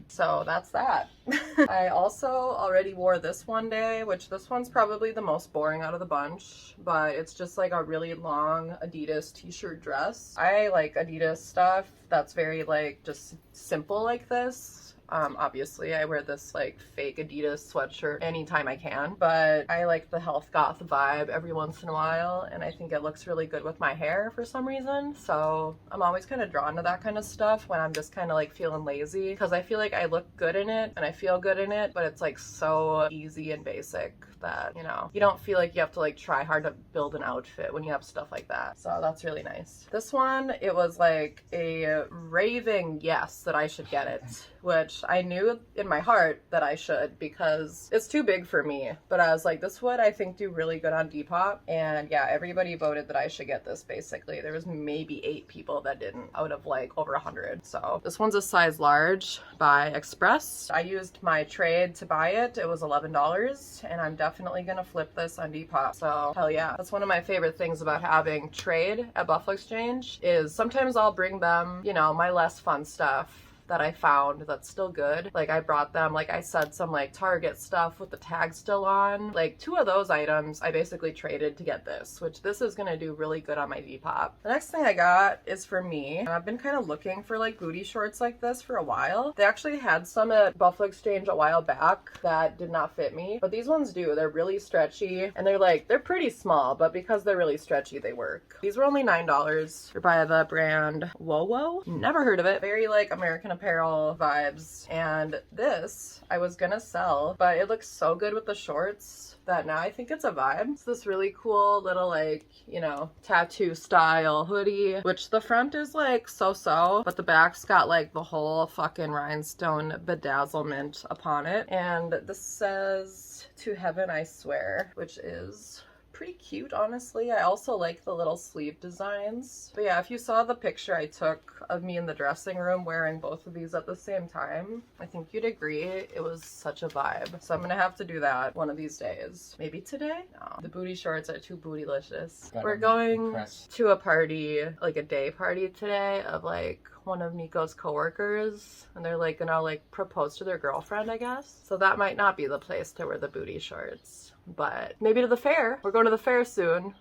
So that's that. I also already wore this one day, which this one's probably the most boring out of the bunch, but it's just like a really long Adidas t-shirt dress. I like Adidas stuff that's very like just simple like this. Obviously I wear this like fake Adidas sweatshirt anytime I can, but I like the health goth vibe every once in a while, and I think it looks really good with my hair for some reason. So I'm always kind of drawn to that kind of stuff when I'm just kind of like feeling lazy, because I feel like I look good in it and I feel good in it, but it's like so easy and basic that, you know, you don't feel like you have to like try hard to build an outfit when you have stuff like that. So that's really nice. This one, it was like a raving yes that I should get it, which I knew in my heart that I should because it's too big for me. But I was like, this would, I think, do really good on Depop. And yeah, everybody voted that I should get this basically. There was maybe 8 people that didn't out of like over 100. So this one's a size large by Express. I used my trade to buy it. It was $11, and I'm definitely gonna flip this on Depop. So hell yeah. That's one of my favorite things about having trade at Buffalo Exchange is sometimes I'll bring them, you know, my less fun stuff that I found that's still good. Like I brought them, like I said, some like Target stuff with the tag still on. Like 2 of those items I basically traded to get this, which this is gonna do really good on my Depop. The next thing I got is for me, and I've been kind of looking for like booty shorts like this for a while. They actually had some at Buffalo Exchange a while back that did not fit me, but these ones do. They're really stretchy, and they're pretty small, but because they're really stretchy, they work. These were only $9. They're by the brand Wowo. Never heard of it. Very like American Apparel vibes, and this I was gonna sell, but it looks so good with the shorts that now I think it's a vibe. It's this really cool little like, you know, tattoo style hoodie, which the front is like so-so, but the back's got like the whole fucking rhinestone bedazzlement upon it. And this says To Heaven I Swear, which is pretty cute, honestly. I also like the little sleeve designs. But yeah, if you saw the picture I took of me in the dressing room wearing both of these at the same time, I think you'd agree it was such a vibe. So I'm gonna have to do that one of these days. Maybe today? No. The booty shorts are too bootylicious. We're going to a party, like a day party today of like one of Niko's coworkers, and they're like gonna like propose to their girlfriend, I guess. So that might not be the place to wear the booty shorts, but maybe to the fair. We're going to the fair soon.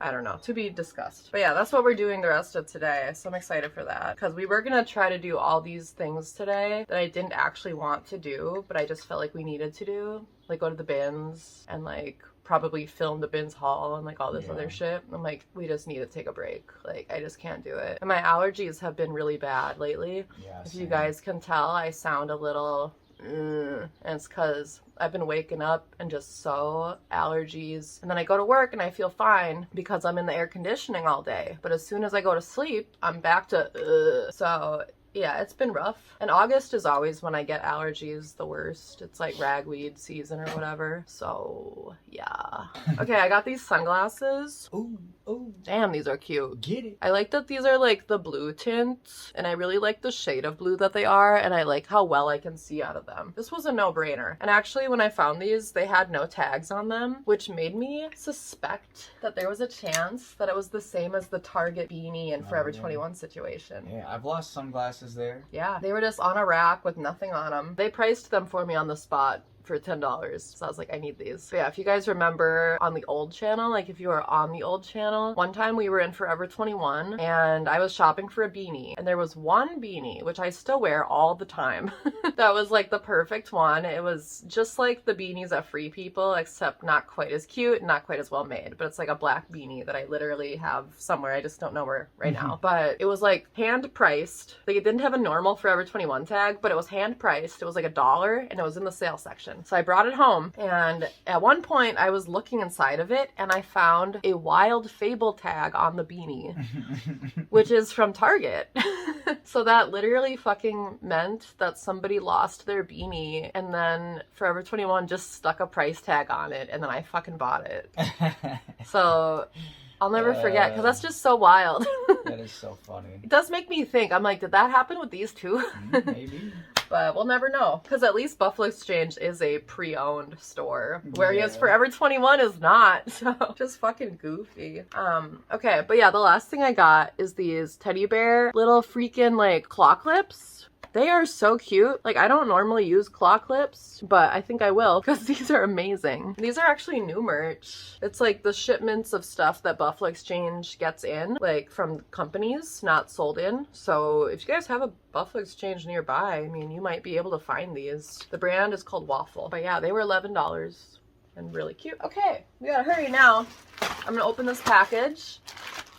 I don't know, to be discussed. But yeah, that's what we're doing the rest of today. So I'm excited for that because we were gonna try to do all these things today that I didn't actually want to do, but I just felt like we needed to do, like go to the bins and like probably film the bins haul and like all this other shit. I'm like, we just need to take a break. Like, I just can't do it. And my allergies have been really bad lately. If you guys can tell, I sound a little and it's because I've been waking up and just so allergies, and then I go to work and I feel fine because I'm in the air conditioning all day, but as soon as I go to sleep I'm back to so yeah, it's been rough. And August is always when I get allergies the worst. It's like ragweed season or whatever. So yeah. Okay, I got these sunglasses. Ooh, damn, these are cute. Get it. I like that these are like the blue tint, and I really like the shade of blue that they are, and I like how well I can see out of them. This was a no-brainer. And actually when I found these, they had no tags on them, which made me suspect that there was a chance that it was the same as the Target beanie and Forever 21 situation. Yeah, I've lost sunglasses there. Yeah, they were just on a rack with nothing on them. They priced them for me on the spot for $10. So I was like, I need these. But yeah, if you guys remember on the old channel, like if you were on the old channel, one time we were in Forever 21 and I was shopping for a beanie, and there was one beanie, which I still wear all the time, that was like the perfect one. It was just like the beanies at Free People, except not quite as cute and not quite as well made, but it's like a black beanie that I literally have somewhere. I just don't know where right now. But it was like hand priced. Like it didn't have a normal Forever 21 tag, but it was hand priced. It was like $1 and it was in the sale section. So I brought it home, and at one point I was looking inside of it and I found a Wild Fable tag on the beanie, which is from Target. So that literally fucking meant that somebody lost their beanie and then Forever 21 just stuck a price tag on it, and then I fucking bought it. So I'll never forget, because that's just so wild. That is so funny. It does make me think. I'm like, did that happen with these too? Maybe. But we'll never know, because at least Buffalo Exchange is a pre-owned store, whereas Forever 21 is not. So just fucking goofy. Okay, but yeah, the last thing I got is these teddy bear little freaking like claw clips. They are so cute. Like, I don't normally use claw clips, but I think I will because these are amazing. These are actually new merch. It's like the shipments of stuff that Buffalo Exchange gets in, like from companies, not sold in. So if you guys have a Buffalo Exchange nearby, I mean, you might be able to find these. The brand is called Waffle. But yeah, they were $11 and really cute. Okay, we gotta hurry now. I'm gonna open this package,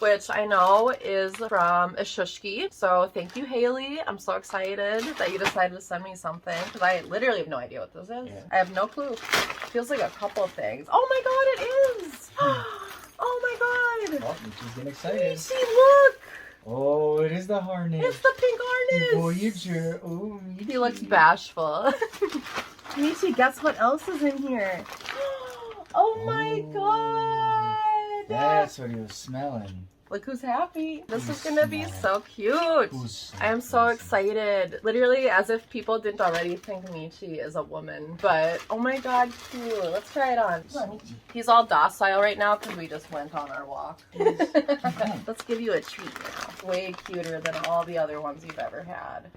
which I know is from Ishushki. So thank you, Haley. I'm so excited that you decided to send me something, because I literally have no idea what this is. Yeah. I have no clue. It feels like a couple of things. Oh my god, it is! Oh my god! Oh, Michi's getting excited. Michi, look! Oh, it is the harness. It's the pink harness. Voyager. Oh, Michi. He looks bashful. Michi, guess what else is in here? Oh my god! That's what he was smelling. Look who's happy. This is gonna be so cute. I am so excited. Literally as if people didn't already think Michi is a woman. But oh my god, cute. Let's try it on. Come on, Michi. He's all docile right now because we just went on our walk. Let's give you a treat now. Way cuter than all the other ones you've ever had.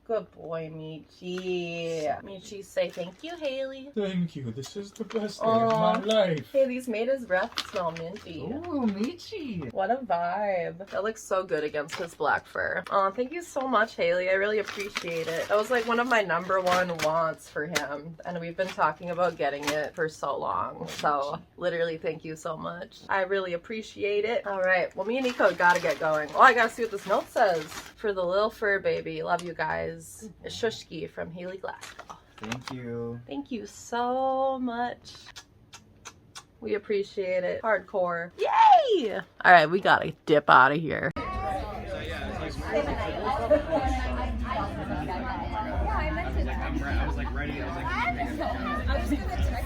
Good boy, Michi. Michi, say thank you, Haley. Thank you. This is the best day of my life. Hey, these made his breath smell minty. Ooh, Michi. What a vibe. That looks so good against his black fur. Oh, thank you so much, Haley. I really appreciate it. That was like one of my #1 wants for him, and we've been talking about getting it for so long. So literally, thank you so much. I really appreciate it. All right. Well, me and Niko gotta get going. Oh, I gotta see what this note says for the little fur baby. Love you guys. Shushki from Haley Glasgow. Thank you. Thank you so much. We appreciate it. Hardcore. Yay! All right, we gotta dip out of here. I was like ready. I was like,